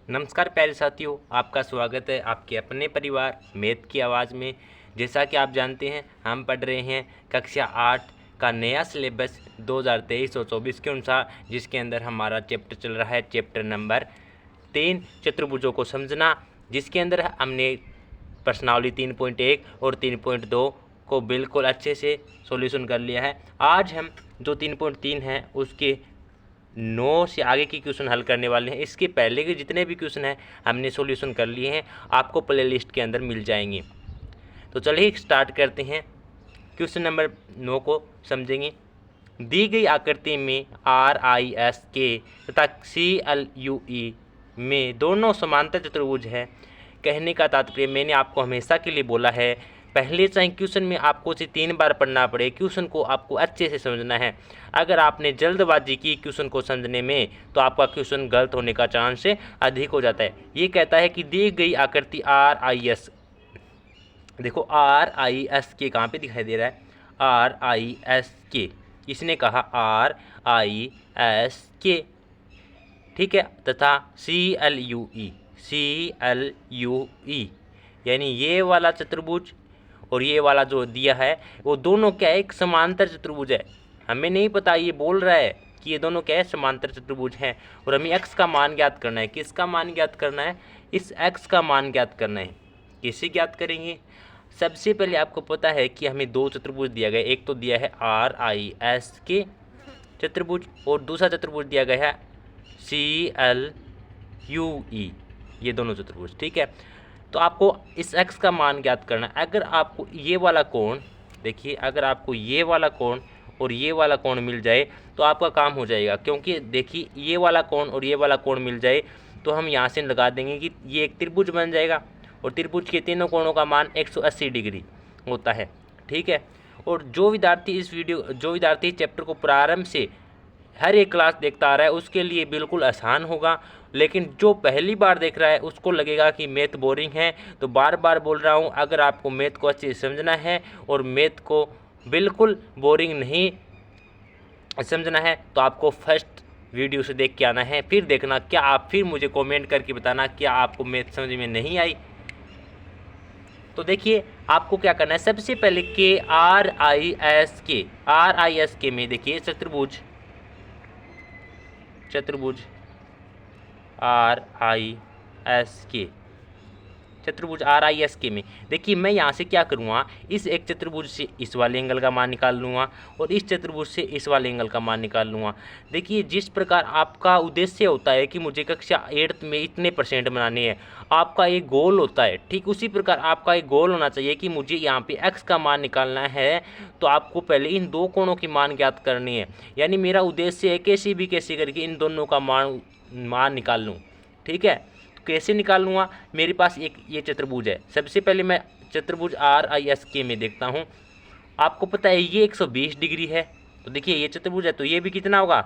नमस्कार प्यारे साथियों, आपका स्वागत है आपके अपने परिवार मैथ की आवाज़ में। जैसा कि आप जानते हैं, हम पढ़ रहे हैं कक्षा 8 का नया सिलेबस 2023 और 24 के अनुसार, जिसके अंदर हमारा चैप्टर चल रहा है चैप्टर नंबर 3 चतुर्भुजों को समझना, जिसके अंदर हमने प्रश्नावली 3.1 और 3.2 को बिल्कुल अच्छे से सॉल्यूशन कर लिया है। आज हम जो 3.3 हैं उसके 9 से आगे की क्वेश्चन हल करने वाले हैं। इसके पहले के जितने भी क्वेश्चन हैं हमने सॉल्यूशन कर लिए हैं, आपको प्लेलिस्ट के अंदर मिल जाएंगे। तो चलिए स्टार्ट करते हैं, क्वेश्चन नंबर 9 को समझेंगे। दी गई आकृति में RISK तथा CLUE में दोनों समांतर चतुर्भुज है। कहने का तात्पर्य, मैंने आपको हमेशा के लिए बोला है, पहले चाहे क्वेश्चन में आपको इसे 3 बार पढ़ना पड़े, क्वेश्चन को आपको अच्छे से समझना है। अगर आपने जल्दबाजी की क्वेश्चन को समझने में तो आपका क्वेश्चन गलत होने का चांस अधिक हो जाता है। ये कहता है कि दी गई आकृति RIS, देखो RISK कहाँ पे दिखाई दे रहा है, RISK, इसने कहा RISK, ठीक है, तथा CLUE यानी ये वाला चतुर्भुज और ये वाला जो दिया है वो दोनों क्या है, एक समांतर चतुर्भुज है। हमें नहीं पता, ये बोल रहा है कि ये दोनों क्या है, समांतर चतुर्भुज हैं और हमें x का मान ज्ञात करना है। किसका मान ज्ञात करना है? इस x का मान ज्ञात करना है। कैसे ज्ञात करेंगे? सबसे पहले आपको पता है कि हमें 2 चतुर्भुज दिया गया, एक तो दिया है RISK चतुर्भुज और दूसरा चतुर्भुज दिया गया है CLUE, ये दोनों चतुर्भुज, ठीक है। तो आपको इस x का मान ज्ञात करना है। अगर आपको ये वाला कोण, देखिए, अगर आपको ये वाला कोण और ये वाला कोण मिल जाए तो आपका काम हो जाएगा, क्योंकि देखिए ये वाला कोण और ये वाला कोण मिल जाए तो हम यहाँ से लगा देंगे कि ये एक त्रिभुज बन जाएगा और त्रिभुज के तीनों कोणों का मान 180 डिग्री होता है, ठीक है। और जो विद्यार्थी चैप्टर को प्रारंभ से हर एक क्लास देखता आ रहा है उसके लिए बिल्कुल आसान होगा, लेकिन जो पहली बार देख रहा है उसको लगेगा कि मैथ बोरिंग है। तो बार बार बोल रहा हूँ, अगर आपको मैथ को अच्छे से समझना है और मैथ को बिल्कुल बोरिंग नहीं समझना है तो आपको फर्स्ट वीडियो से देख के आना है, फिर देखना क्या आप फिर मुझे कमेंट करके बताना क्या आपको मैथ समझ में नहीं आई। तो देखिए आपको क्या करना है, सबसे पहले के RISK में देखिए चतुर्भुज RISK में देखिए, मैं यहाँ से क्या करूँगा, इस एक चतुर्भुज से इस वाले एंगल का मान निकाल लूँगा और इस चतुर्भुज से इस वाले एंगल का मान निकाल लूँगा। देखिए जिस प्रकार आपका उद्देश्य होता है कि मुझे कक्षा 8 में इतने % बनाने हैं, आपका एक गोल होता है, ठीक उसी प्रकार आपका एक गोल होना चाहिए कि मुझे यहाँ पे x का मान निकालना है। तो आपको पहले इन 2 कोणों की मान ज्ञात करनी है, यानी मेरा उद्देश्य है कैसे करके इन दोनों का मान निकाल लूँ, ठीक है। कैसे निकाल लूँगा, मेरे पास एक ये चतुर्भुज है, सबसे पहले मैं चतुर्भुज RISK में देखता हूँ। आपको पता है ये 120 डिग्री है, तो देखिए ये चतुर्भुज है तो ये भी कितना होगा,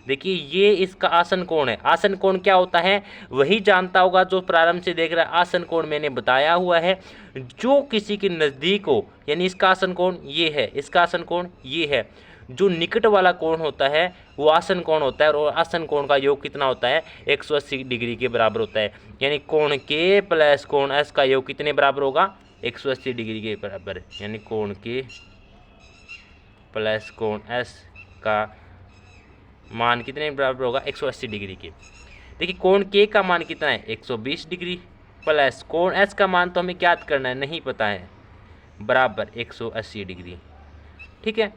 देखिए ये इसका आसन कोण है। आसन कोण क्या होता है वही जानता होगा जो प्रारंभ से देख रहा है। आसन कोण मैंने बताया हुआ है, जो किसी के नज़दीक हो, यानी इसका आसन कोण ये है, इसका आसन कोण ये है, जो निकट वाला कोण होता है वो आसन कोण होता है और आसन कोण का योग कितना होता है, 180 डिग्री के बराबर होता है। यानी कोण के प्लस कोण S का योग कितने बराबर होगा, 180 डिग्री के बराबर। यानी कोण के प्लस कोण S का मान कितने बराबर होगा, 180 डिग्री के। देखिए कोण के का मान कितना है, 120 डिग्री, प्लस कोण S का मान तो हमें क्या करना है, नहीं पता है, बराबर 180 डिग्री, ठीक है।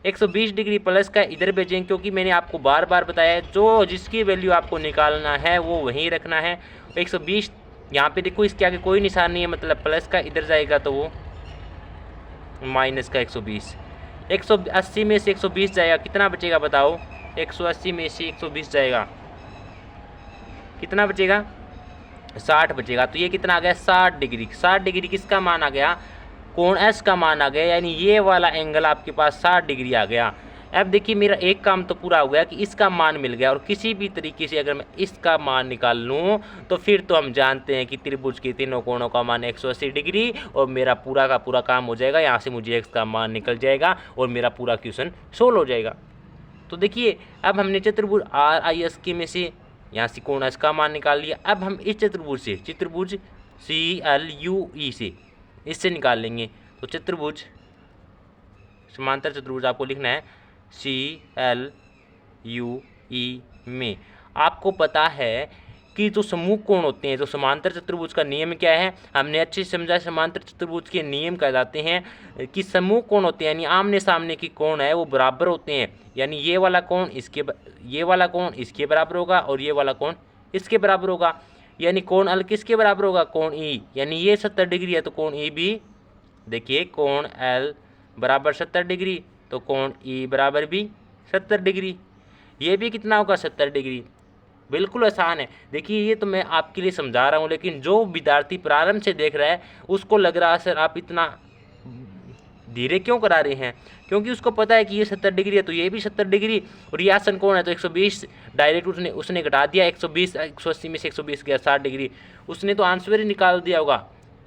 120 डिग्री प्लस का इधर भेजेंगे, क्योंकि मैंने आपको बार बार बताया है जो जिसकी वैल्यू आपको निकालना है वो वहीं रखना है। 120 यहाँ पे देखो, इसके आगे कोई निशान नहीं है, मतलब प्लस का इधर जाएगा तो वो माइनस का 120। 180 में से 120 जाएगा, कितना बचेगा बताओ, 180 में से 120 जाएगा, कितना बचेगा, 60 बचेगा। तो ये कितना आ गया, 60 डिग्री। 60 डिग्री किसका मान आ गया, कोण S का मान आ गया, यानी ये वाला एंगल आपके पास 60 डिग्री आ गया। अब देखिए मेरा एक काम तो पूरा हो गया कि इसका मान मिल गया, और किसी भी तरीके से अगर मैं इसका मान निकाल लूँ तो फिर तो हम जानते हैं कि त्रिभुज के तीनों कोणों का मान 180 डिग्री और मेरा पूरा का पूरा काम हो जाएगा। यहाँ से मुझे x का मान निकल जाएगा और मेरा पूरा क्वेश्चन सोल्व हो जाएगा। तो देखिए अब हमने चतुर्भुज RISK में से यहाँ से कोण एस का मान निकाल लिया। अब हम इस चतुर्भुज से, चतुर्भुज CLUE से, इससे निकाल लेंगे। तो चतुर्भुज, समांतर चतुर्भुज आपको लिखना है CLUE में। आपको पता है कि जो समूह कोण होते हैं, जो समांतर चतुर्भुज का नियम क्या है, हमने अच्छे से समझा। समांतर चतुर्भुज के नियम कहलाते हैं कि समूह कोण होते हैं, यानी आमने सामने की कोण है वो बराबर होते हैं। यानी ये वाला कोण इसके बराबर होगा और ये वाला कोण इसके बराबर होगा। यानी कोण L किसके बराबर होगा, कोण E। यानी ये 70 डिग्री है तो कोण E भी, देखिए कोण L बराबर 70 डिग्री तो कोण E बराबर भी 70 डिग्री। ये भी कितना होगा, 70 डिग्री। बिल्कुल आसान है। देखिए ये तो मैं आपके लिए समझा रहा हूँ, लेकिन जो विद्यार्थी प्रारंभ से देख रहा है उसको लग रहा है सर आप इतना धीरे क्यों करा रहे हैं, क्योंकि उसको पता है कि ये 70 डिग्री है तो ये भी 70 डिग्री, और ये आसन कोण है तो 120 डायरेक्ट उसने घटा दिया। 120 180 में से 120 गया 60 डिग्री, उसने तो आंसर ही निकाल दिया होगा।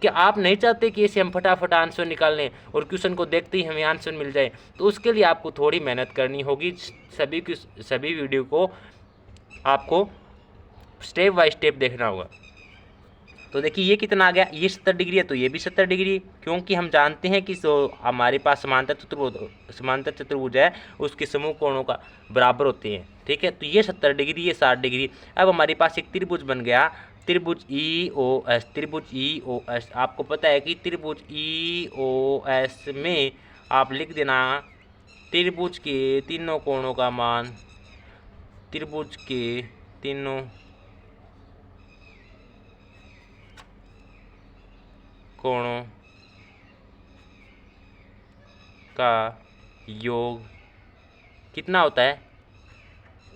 कि आप नहीं चाहते कि इसे हम फटाफट आंसर निकाल लें और क्वेश्चन को देखते ही हमें आंसर मिल जाए, तो उसके लिए आपको थोड़ी मेहनत करनी होगी। सभी वीडियो को आपको स्टेप बाय स्टेप देखना होगा। तो देखिए ये कितना आ गया, ये 70 डिग्री है तो ये भी 70 डिग्री, क्योंकि हम जानते हैं कि जो हमारे पास समांतर चतुर्भुज है उसके समूह कोणों का बराबर होते हैं। ठीक है, तो ये 70 डिग्री, ये 60 डिग्री। अब हमारे पास एक त्रिभुज बन गया, त्रिभुज EOS। आपको पता है कि त्रिभुज EOS में आप लिख देना त्रिभुज के तीनों कोणों का मान, त्रिभुज के तीनों कोणों का योग कितना होता है,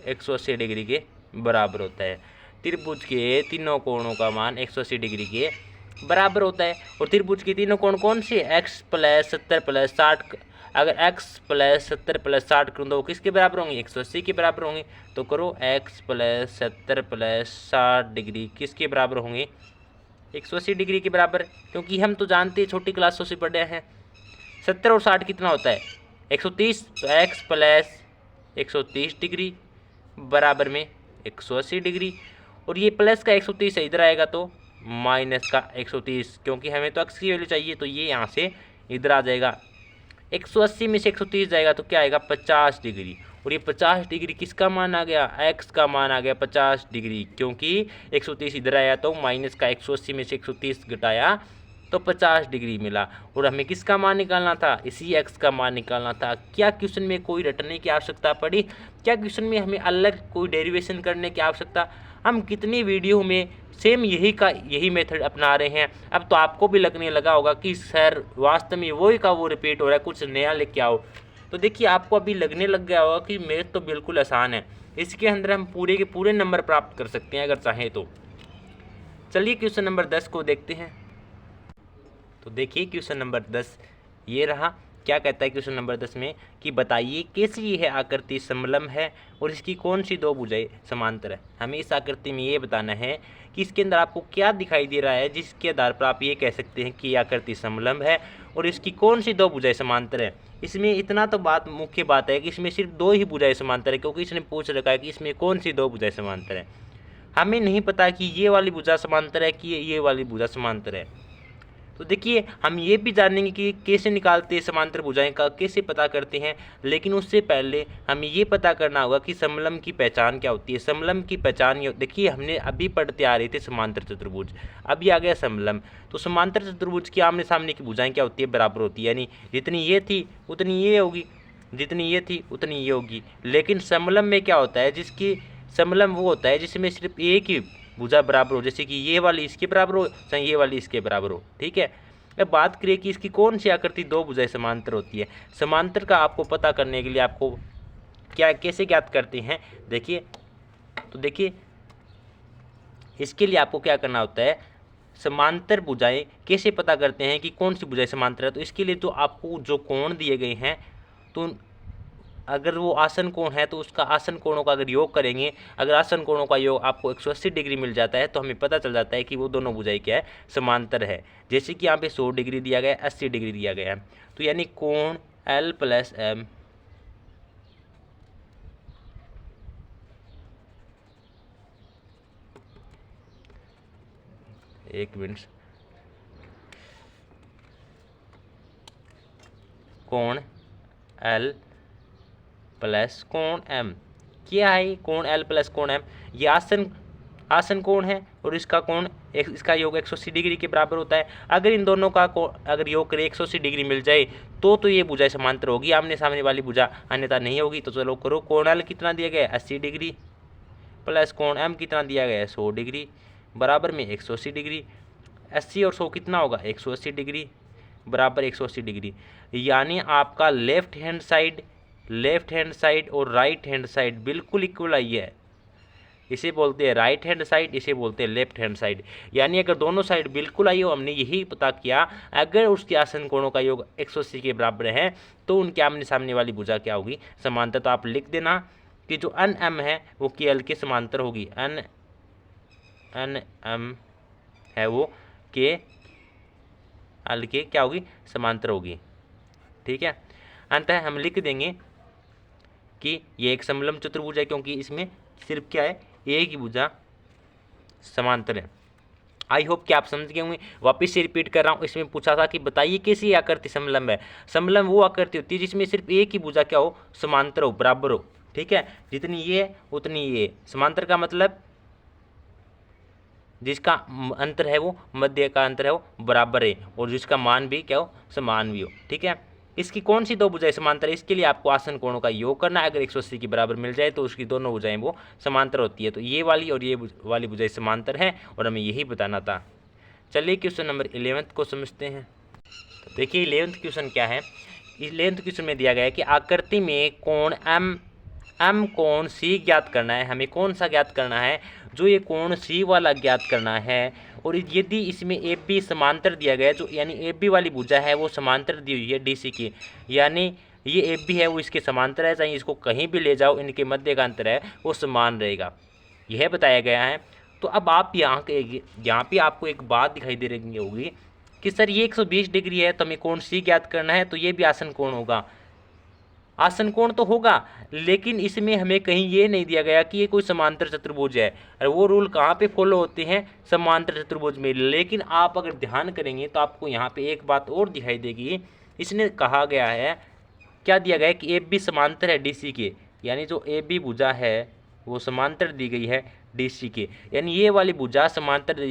180 डिग्री के बराबर होता है। त्रिभुज के तीनों कोणों का मान 180 डिग्री के बराबर होता है। और त्रिभुज के तीनों कोण कौन से, x + 70 + 60। अगर x + 70 + 60 करूँ तो वो किसके बराबर होंगे, 180 के बराबर होंगे। तो करो x + 70 + 60 डिग्री किसके बराबर होंगे, 180 डिग्री के बराबर। क्योंकि हम तो जानते हैं, छोटी क्लासों से पढ़े हैं, 70 और 60 कितना होता है, 130। तो x + 130 डिग्री बराबर में 180 डिग्री, और ये प्लस का 130 है इधर आएगा तो माइनस का 130, क्योंकि हमें तो x की वैल्यू चाहिए तो ये यहाँ से इधर आ जाएगा। 180 में से 130 जाएगा तो क्या आएगा, 50 डिग्री। और ये 50 डिग्री किसका मान आ गया, x का मान आ गया 50 डिग्री, क्योंकि 130 इधर आया तो माइनस का 180 में से 130 घटाया तो 50 डिग्री मिला। और हमें किसका मान निकालना था, इसी x का मान निकालना था। क्या क्वेश्चन में कोई रटने की आवश्यकता पड़ी, क्या क्वेश्चन में हमें अलग कोई डेरिवेशन करने की आवश्यकता, हम कितनी वीडियो में सेम यही मेथड अपना रहे हैं। अब तो आपको भी लगने लगा होगा कि सर वास्तव में वही का वो रिपीट हो रहा है, कुछ नया लेके आओ। तो देखिए आपको अभी लगने लग गया होगा कि मैथ तो बिल्कुल आसान है, इसके अंदर हम पूरे के पूरे नंबर प्राप्त कर सकते हैं अगर चाहें तो। चलिए क्वेश्चन नंबर 10 को देखते हैं। तो देखिए क्वेश्चन नंबर 10 ये रहा। क्या कहता है क्वेश्चन नंबर 10 में कि बताइए कैसी यह आकृति समलंब है और इसकी कौन सी दो भुजाएं समांतर है। हमें इस आकृति में ये बताना है कि इसके अंदर आपको क्या दिखाई दे रहा है जिसके आधार पर आप ये कह सकते हैं कि ये आकृति समलंब है और इसकी कौन सी दो भुजाएं समांतर है। इसमें इतना तो मुख्य बात है कि इसमें सिर्फ दो ही भुजाएं समांतर है, क्योंकि इसने पूछ रखा है कि इसमें कौन सी दो भुजाएं समांतर है। हमें नहीं पता कि ये वाली भुजा समांतर है कि ये वाली भुजा समांतर है। तो देखिए हम ये भी जानेंगे कि कैसे निकालते हैं समांतर भुजाएं का, कैसे पता करते हैं, लेकिन उससे पहले हमें ये पता करना होगा कि समलंब की पहचान क्या होती है। समलंब की पहचान ये, देखिए हमने अभी पढ़ते आ रहे थे समांतर चतुर्भुज, अभी आ गया समलंब। तो समांतर चतुर्भुज की आमने सामने की भुजाएं क्या होती है, बराबर होती है, यानी जितनी ये थी उतनी ये होगी, जितनी ये थी उतनी ये होगी। लेकिन समलंब में क्या होता है, जिसकी समलंब वो होता है जिसमें सिर्फ एक ही भुजा बराबर हो, जैसे कि ये वाली इसके बराबर हो चाहे ये वाली इसके बराबर हो। ठीक है, अब बात करिए कि इसकी कौन सी आकृति दो भुजाएं समांतर होती है। समांतर का आपको पता करने के लिए आपको क्या कैसे ज्ञात करते हैं, देखिए तो देखिए इसके लिए आपको क्या करना होता है, समांतर भुजाएं कैसे पता करते हैं कि कौन सी भुजाएं समांतर है। तो इसके लिए तो आपको जो कोण दिए गए हैं, तो अगर वो आसन कोण है तो उसका आसन कोणों का अगर योग करेंगे, अगर आसन कोणों का योग आपको 180 डिग्री मिल जाता है तो हमें पता चल जाता है कि वो दोनों भुजाएं क्या है, समांतर है। जैसे कि यहाँ पे 100 डिग्री दिया गया है, 80 डिग्री दिया गया है, तो यानी कोण L + M एक मिनट, कोण L प्लस कोण M। क्या है कोण L प्लस कोण M? ये आसन कोण है और इसका कोण इसका योग 180 डिग्री के बराबर होता है। अगर इन दोनों का अगर योग करे 180 डिग्री मिल जाए तो ये भुजा समांतर होगी, आमने सामने वाली भुजा, अन्यथा नहीं होगी। तो चलो करो, कोण L कितना दिया गया है 80 डिग्री प्लस कोण M कितना दिया गया है 100 डिग्री बराबर में 180 डिग्री। 80 और 100 कितना होगा 180 डिग्री बराबर 180 डिग्री। यानी आपका लेफ्ट हैंड साइड और राइट हैंड साइड बिल्कुल इक्वल आई है। इसे बोलते हैं राइट हैंड साइड, इसे बोलते हैं लेफ्ट हैंड साइड। यानी अगर दोनों साइड बिल्कुल आई हो, हमने यही पता किया अगर उसके आसन कोणों का योग 180 के बराबर है तो उनके आमने सामने वाली भुजा क्या होगी समांतर। तो आप लिख देना कि जो एन एम है वो के एल के समांतर होगी, एन एम है वो के एल के क्या होगी समांतर होगी। ठीक है, अंततः हम लिख देंगे कि ये एक समलंब चतुर्भुज है क्योंकि इसमें सिर्फ क्या है एक ही भुजा समांतर है। आई होप कि आप समझ गए होंगे। वापस से रिपीट कर रहा हूँ, इसमें पूछा था कि बताइए कैसी आकृति समलंब है। समलंब वो आकृति होती है जिसमें सिर्फ एक ही भुजा क्या हो समांतर हो, बराबर हो। ठीक है, जितनी ये उतनी ये। समांतर का मतलब जिसका अंतर है वो मध्य का अंतर है वो बराबर है और जिसका मान भी क्या हो समान भी हो। ठीक है, इसकी कौन सी दो भुजाएं समांतर है, इसके लिए आपको आसन कोणों का योग करना है। अगर 180 के बराबर मिल जाए तो उसकी दोनों भुजाएं वो समांतर होती है। तो ये वाली और ये वाली भुजाएं समांतर हैं और हमें यही बताना था। चलिए क्वेश्चन नंबर 11 को समझते हैं। तो देखिए 11th क्वेश्चन क्या है। 11th क्वेश्चन में दिया गया है कि आकृति में कोण एम कोण सी ज्ञात करना है। हमें कौन सा ज्ञात करना है, जो ये कोण सी वाला ज्ञात करना है। और यदि इसमें ए बी समांतर दिया गया है, जो यानी ए बी वाली भुजा है वो समांतर दी हुई है डी सी की, यानी ये ए बी है वो इसके समांतर है, चाहे इसको कहीं भी ले जाओ इनके मध्य का अंतर है वो समान रहेगा, यह बताया गया है। तो अब आप यहाँ पे आपको एक बात दिखाई दे रही होगी कि सर ये 120 डिग्री है तो हमें कोण सी ज्ञात करना है, तो ये भी आसन कोण होगा। आसन कोण तो होगा, लेकिन इसमें हमें कहीं ये नहीं दिया गया कि ये कोई समांतर चतुर्भुज है। और वो रूल कहाँ पे फॉलो होते हैं समांतर चतुर्भुज में। लेकिन आप अगर ध्यान करेंगे तो आपको यहाँ पे एक बात और दिखाई देगी। इसने कहा गया है, क्या दिया गया है कि ए बी समांतर है डी सी के, यानी जो ए बी भुजा है वो समांतर दी गई है डी सी के, यानी ये वाली भुजा समांतर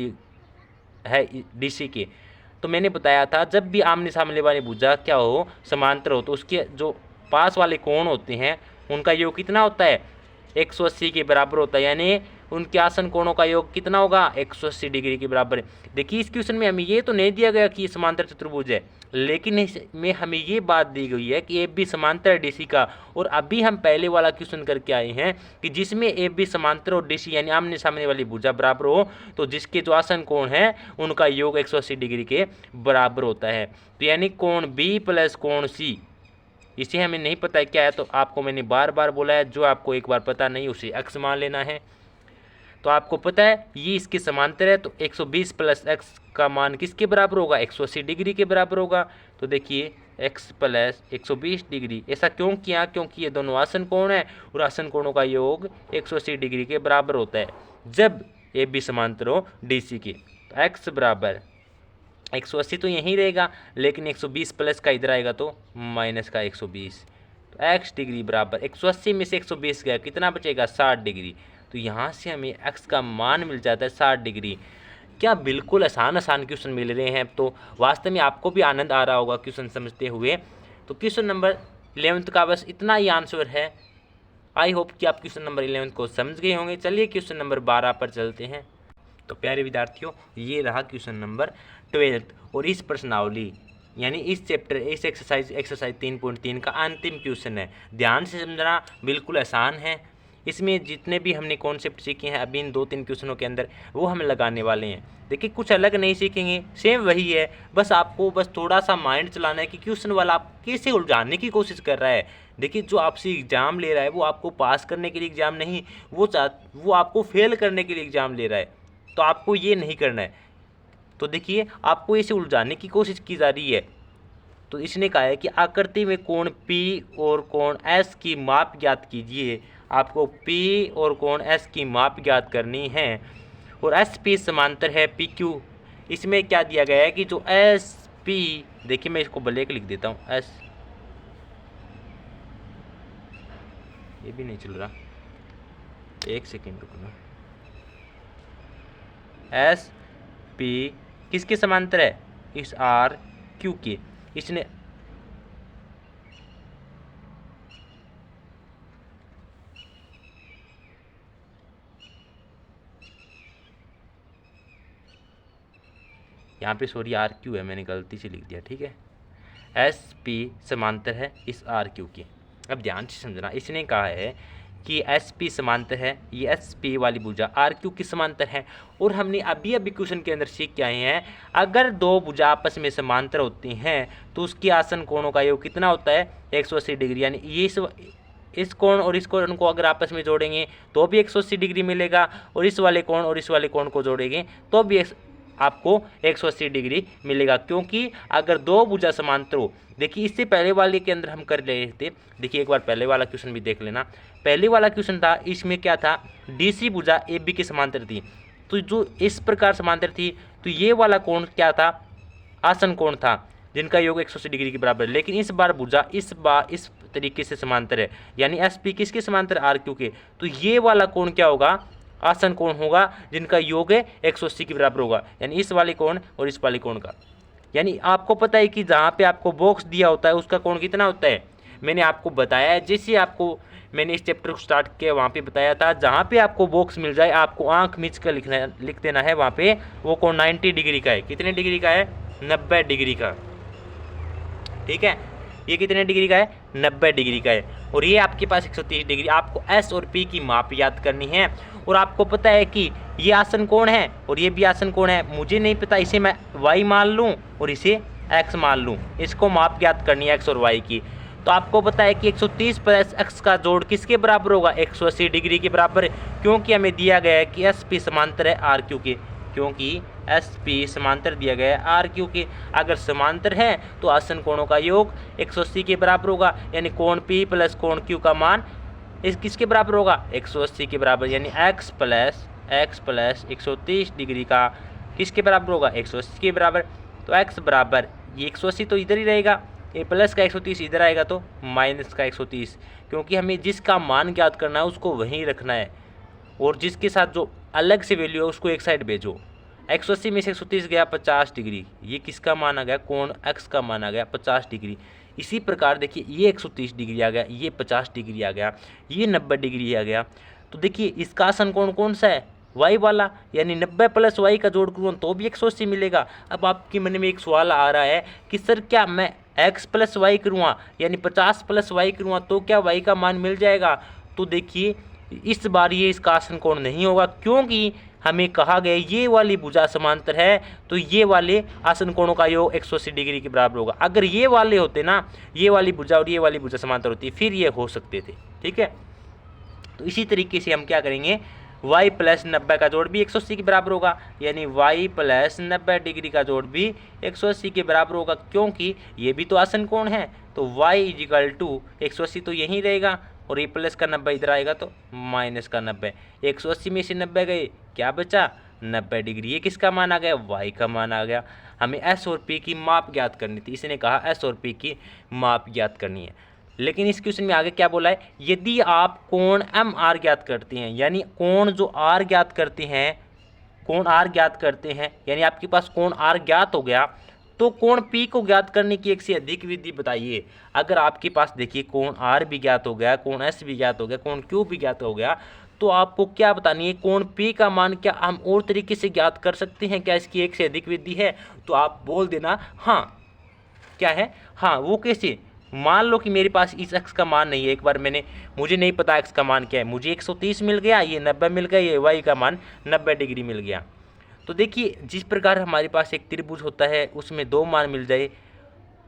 है डी सी के। तो मैंने बताया था जब भी आमने सामने वाली भुजा क्या हो समांतर हो तो उसके जो पास वाले कोण होते हैं उनका योग कितना होता है 180 के बराबर होता है, यानी उनके आसन कोणों का योग कितना होगा 180 डिग्री के बराबर है। देखिए इस क्वेश्चन में हमें ये तो नहीं दिया गया कि ये समांतर चतुर्भुज है, लेकिन इसमें हमें ये बात दी गई है कि ए बी समांतर है डी सी का। और अभी हम पहले वाला क्वेश्चन करके आए हैं कि जिसमें ए बी समांतर और डी सी यानी आमने सामने वाली भुजा बराबर हो तो जिसके जो आसन कोण है उनका योग 180 डिग्री के बराबर होता है। तो यानी कोण बी प्लस कोण सी, इसे हमें नहीं पता है क्या है, तो आपको मैंने बार बार बोला है जो आपको एक बार पता नहीं उसे x मान लेना है। तो आपको पता है ये इसके समांतर है, तो 120 प्लस x का मान किसके बराबर होगा 180 डिग्री के बराबर होगा। तो देखिए x प्लस 120 डिग्री, ऐसा क्यों किया, क्योंकि ये दोनों आसन कोण है और आसन कोणों का योग 180 डिग्री के बराबर होता है जब ए बी समांतर हो डी सी के। तो x बराबर 180 तो यहीं रहेगा, लेकिन 120 प्लस का इधर आएगा तो माइनस का 120, तो x डिग्री बराबर 180 में से 120 गया कितना बचेगा 60 डिग्री। तो यहाँ से हमें x का मान मिल जाता है 60 डिग्री। क्या बिल्कुल आसान क्वेश्चन मिल रहे हैं, तो वास्तव में आपको भी आनंद आ रहा होगा क्वेश्चन समझते हुए। तो क्वेश्चन नंबर 11 का बस इतना ही आंसर है। आई होप कि आप क्वेश्चन नंबर 11 को समझ गए होंगे। चलिए क्वेश्चन नंबर 12 पर चलते हैं। तो प्यारे विद्यार्थियों, ये रहा क्वेश्चन नंबर 12 और इस प्रश्नावली यानी इस चैप्टर इस एक्सरसाइज 3.3 का अंतिम क्वेश्चन है। ध्यान से समझना, बिल्कुल आसान है। इसमें जितने भी हमने कॉन्सेप्ट सीखे हैं अभी इन 2-3 क्वेश्चनों के अंदर वो हम लगाने वाले हैं। देखिए कुछ अलग नहीं सीखेंगे, सेम वही है, बस आपको बस थोड़ा सा माइंड चलाना है कि क्वेश्चन वाला आप कैसे उलझाने की कोशिश कर रहा है। देखिए जो आपसे एग्जाम ले रहा है वो आपको पास करने के लिए एग्जाम नहीं, वो आपको फेल करने के लिए एग्जाम ले रहा है, तो आपको ये नहीं करना है। तो देखिए आपको इसे उलझाने की कोशिश की जा रही है। तो इसने कहा है कि आकृति में कोण P और कोण S की माप ज्ञात कीजिए। आपको P और कोण S की माप ज्ञात करनी है और SP समांतर है PQ, इसमें क्या दिया गया है कि जो एस पी, देखिए मैं इसको ब्लैक लिख देता हूँ, एस, ये भी नहीं चल रहा, एक सेकेंड रुकना, एस पी किसके समांतर है, इस आर क्यू के। इसने यहाँ पे सॉरी आर क्यू है, मैंने गलती से लिख दिया, ठीक है। एस पी समांतर है इस आर क्यू के। अब ध्यान से समझना, इसने कहा है कि एस पी समांतर है, ये एस पी वाली भुजा आर क्यू की समांतर है। और हमने अभी अभी क्वेश्चन के अंदर सीख के आए हैं, अगर दो भुजा आपस में समांतर होती हैं तो उसकी आसन कोणों का योग कितना होता है, 180 डिग्री। यानी ये इस कोण और इस कोण को अगर आपस में जोड़ेंगे तो भी 180 डिग्री मिलेगा, और इस वाले कोण और इस वाले कोण को जोड़ेंगे तो भी आपको 180 डिग्री मिलेगा, क्योंकि अगर दो भुजा समांतर हो। देखिए इससे पहले वाले के अंदर हम कर रहे थे, देखिए एक बार पहले वाला क्वेश्चन भी देख लेना। पहले वाला क्वेश्चन था, इसमें क्या था, डीसी भुजा ए बी के समांतर थी, तो जो इस प्रकार समांतर थी तो ये वाला कोण क्या था, आसन कोण था, जिनका योग 180 डिग्री के बराबर है। लेकिन इस बार भुजा इस तरीके से समांतर है, यानी एस पी किसके समांतर, आर क्यू के, तो ये वाला कोण क्या होगा, आसन कोण होगा, जिनका योग है 180 के बराबर होगा, यानी इस वाले कोण और इस वाले कोण का। यानी आपको पता है कि जहाँ पे आपको बॉक्स दिया होता है उसका कोण कितना होता है, मैंने आपको बताया है, जैसे आपको मैंने इस चैप्टर को स्टार्ट किया वहाँ पे बताया था, जहाँ पे आपको बॉक्स मिल जाए आपको आंख मीच कर लिख देना है वहाँ पे वो कोण 90 डिग्री का है। कितने डिग्री का है, 90 डिग्री का, ठीक है। ये कितने डिग्री का है, 90 डिग्री का है। और ये आपके पास 130 डिग्री। आपको एस और पी की माप याद करनी है, और आपको पता है कि ये आसन कोण है और ये भी आसन कोण है। मुझे नहीं पता, इसे मैं वाई मान लूँ और इसे एक्स मान लूँ, इसको माप याद करनी है एक्स और वाई की। तो आपको पता है कि 130 प्लस एक्स का जोड़ किसके बराबर होगा, 180 डिग्री के बराबर, क्योंकि हमें दिया गया है कि एस पी समांतर है आर क्यू के, क्योंकि एस पी समांतर दिया गया है आर क्यू के। अगर समांतर है तो आसन कोणों का योग 180 के बराबर होगा, यानी कोण पी प्लस कोण क्यू का मान इस किसके बराबर होगा, 180 के बराबर, यानी एक्स प्लस 130 डिग्री का किसके बराबर होगा, 180 के बराबर। तो एक्स बराबर ये 180 तो इधर ही रहेगा, ये प्लस का 130 इधर आएगा तो माइनस का 130, क्योंकि हमें जिसका मान ज्ञात करना है उसको वहीं रखना है, और जिसके साथ जो अलग से वैल्यू है उसको एक साइड भेजो। 180 में से 130 गया 50 डिग्री, ये किसका मान आ गया, कोण एक्स का मान आ गया 50 डिग्री। इसी प्रकार देखिए ये 130 डिग्री आ गया, ये 50 डिग्री आ गया, ये 90 डिग्री आ गया। तो देखिए इसका आसन कोण कौन सा है, वाई वाला, यानी 90 प्लस वाई का जोड़ करूँ तो भी 180 मिलेगा। अब आपके मन में एक सवाल आ रहा है कि सर क्या मैं एक्स प्लस वाई करूँगा, यानी 50 प्लस वाई करूँगा तो क्या वाई का मान मिल जाएगा। तो देखिए इस बार ये इसका आसन कोण नहीं होगा, क्योंकि हमें कहा गया ये वाली भुजा समांतर है तो ये वाले आसन कोणों का योग 180 डिग्री के बराबर होगा। अगर ये वाले होते ना, ये वाली भुजा और ये वाली भुजा समांतर होती फिर ये हो सकते थे, ठीक है। तो इसी तरीके से हम क्या करेंगे, y प्लस 90 का जोड़ भी 180 के बराबर होगा, यानी y प्लस 90 डिग्री का जोड़ भी 180 के बराबर होगा, क्योंकि ये भी तो आसन कोण है। तो y इजिकल टू 180 तो यहीं रहेगा, और ये प्लस का 90 इधर आएगा तो माइनस का 90, 180 में से 90 गए, क्या बचा 90 डिग्री। ये किसका मान आ गया, y का मान आ गया। हमें s और p की माप ज्ञात करनी थी, इसने कहा s और p की माप ज्ञात करनी है। लेकिन इस क्वेश्चन में आगे क्या बोला है, यदि आप कोण एम आर ज्ञात करते हैं, यानी कोण जो आर ज्ञात करते हैं, कोण आर ज्ञात करते हैं, यानी आपके पास कोण आर ज्ञात हो गया, तो कोण पी को ज्ञात करने की एक से अधिक विधि बताइए। अगर आपके पास देखिए कोण आर भी ज्ञात हो गया, कोण एस भी ज्ञात हो गया, कोण क्यू भी ज्ञात हो गया, तो आपको क्या बतानी है, कोण पी का मान क्या हम और तरीके से ज्ञात कर सकते हैं, क्या इसकी एक से अधिक विधि है। तो आप बोल देना हाँ, क्या है, हाँ वो कैसे। मान लो कि मेरे पास इस एक्स का मान नहीं है, एक बार मुझे नहीं पता एक्स का मान क्या है, मुझे 130 मिल गया, ये 90 मिल गया, ये वाई का मान 90 डिग्री मिल गया। तो देखिए जिस प्रकार हमारे पास एक त्रिभुज होता है उसमें दो मान मिल जाए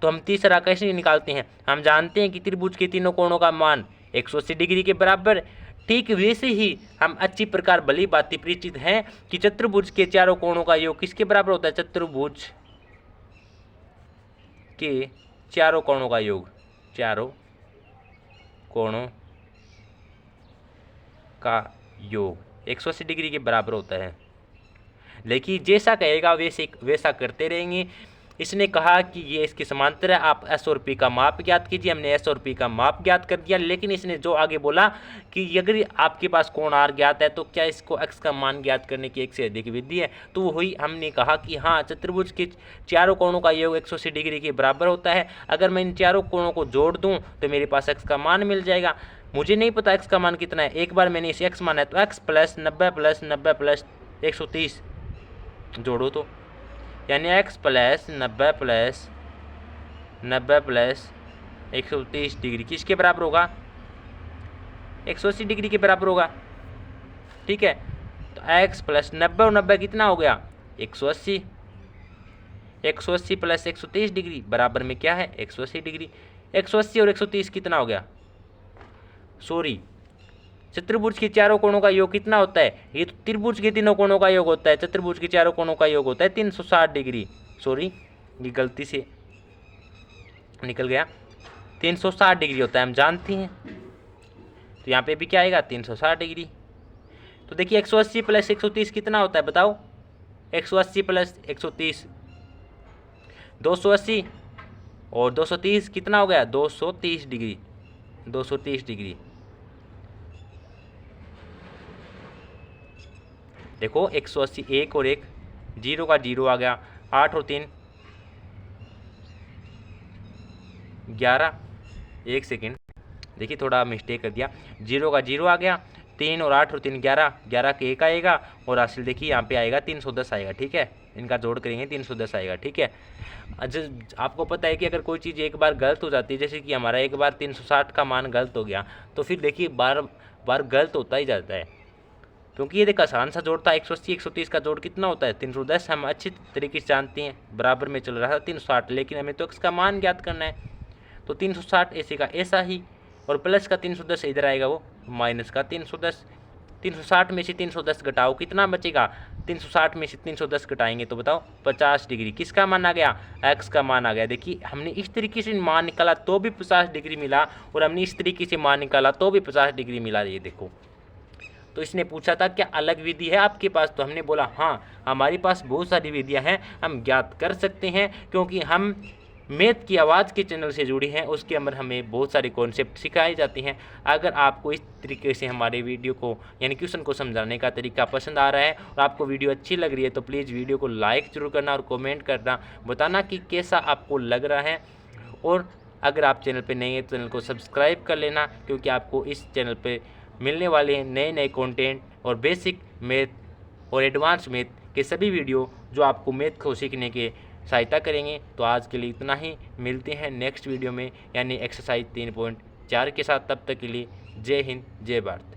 तो हम तीसरा कैसे निकालते हैं, हम जानते हैं कि त्रिभुज के तीनों कोणों का मान 180 डिग्री के बराबर। ठीक वैसे ही हम अच्छी प्रकार भली बात परिचित हैं कि चतुर्भुज के चारों कोणों का योग किसके बराबर होता है, चतुर्भुज के चारों कोणों का योग, चारों कोणों का योग 180 डिग्री के बराबर होता है। देखिए जैसा कहेगा वैसे वैसा करते रहेंगे। इसने कहा कि ये इसके समांतर है, आप एस और पी का माप ज्ञात कीजिए। हमने एस और पी का माप ज्ञात कर दिया, लेकिन इसने जो आगे बोला कि अगर आपके पास कोण आर ज्ञात है तो क्या इसको एक्स का मान ज्ञात करने की एक से अधिक विधि है। तो वही हमने कहा कि हाँ, चतुर्भुज के चारों कोणों का योग 180 डिग्री के बराबर होता है। अगर मैं इन चारों कोणों को जोड़ दूँ तो मेरे पास एक्स का मान मिल जाएगा। मुझे नहीं पता एक्स का मान कितना है, एक बार मैंने इसे एक्स माना है तो एक्स प्लस 90 प्लस 130 जोड़ो तो, यानी x प्लस 90 प्लस 130 डिग्री किसके बराबर होगा, 180 डिग्री के बराबर होगा। ठीक है, तो x प्लस 90 और 90 कितना हो गया, 180। 180 प्लस 130 डिग्री बराबर में क्या है, 180 डिग्री। 180 और 130 कितना हो गया, सॉरी, चतुर्भुज के चारों कोणों का योग कितना होता है, ये तो त्रिभुज के तीनों कोणों का योग होता है, चतुर्भुज के चारों कोणों का योग होता है 360 डिग्री। सॉरी, ये गलती से निकल गया, 360 डिग्री होता है, हम जानते हैं। तो यहाँ पे भी क्या आएगा, 360 डिग्री। तो देखिए 180 प्लस 130 कितना होता है बताओ, 180 प्लस 130 280 और 230 कितना हो गया, 230 डिग्री। 230 डिग्री देखो, 180 एक और एक, जीरो का जीरो आ गया, 8 और 3 11, एक सेकेंड, देखिए थोड़ा मिस्टेक कर दिया, जीरो का जीरो आ गया, 3 और 8 और 3 11, 11 के एक आएगा और हासिल देखिए यहाँ पे आएगा 310 आएगा। ठीक है, इनका जोड़ करेंगे 310 आएगा। ठीक है, आपको पता है कि अगर कोई चीज़ एक बार गलत हो जाती है, जैसे कि हमारा एक बार 360 का मान गलत हो गया, तो फिर देखिए बार बार गलत होता ही जाता है, क्योंकि ये देखो आसान सा जोड़ था। 180 130 का जोड़ कितना होता है, 310। हम अच्छी तरीके से जानते हैं, बराबर में चल रहा था 360, लेकिन हमें तो इसका मान ज्ञात करना है, तो 360 ऐसे का ऐसा ही, और प्लस का 310 इधर आएगा वो माइनस का 310। 360 में से 310 घटाओ, कितना बचेगा, 360 में से 310 घटाएंगे तो बताओ 50 डिग्री। किसका मान आ गया, एक्स का मान आ गया। देखिए हमने इस तरीके से मान निकाला तो भी 50 डिग्री मिला, और हमने इस तरीके से मान निकाला तो भी 50 डिग्री मिला। ये देखो, तो इसने पूछा था क्या अलग विधि है आपके पास, तो हमने बोला हाँ, हमारे पास बहुत सारी विधियां हैं, हम ज्ञात कर सकते हैं, क्योंकि हम मैथ की आवाज़ के चैनल से जुड़ी हैं, उसके अंदर हमें बहुत सारे कॉन्सेप्ट सिखाए जाते हैं। अगर आपको इस तरीके से हमारे वीडियो को यानी क्वेश्चन को समझाने का तरीका पसंद आ रहा है और आपको वीडियो अच्छी लग रही है, तो प्लीज़ वीडियो को लाइक जरूर करना और कमेंट करना, बताना कि कैसा आपको लग रहा है। और अगर आप चैनल पर नए हैं तो चैनल को सब्सक्राइब कर लेना, क्योंकि आपको इस चैनल पर मिलने वाले हैं नए नए कंटेंट और बेसिक मैथ और एडवांस मैथ के सभी वीडियो जो आपको मैथ को सीखने के सहायता करेंगे। तो आज के लिए इतना ही, मिलते हैं नेक्स्ट वीडियो में यानी एक्सरसाइज 3.4 के साथ। तब तक के लिए जय हिंद, जय भारत।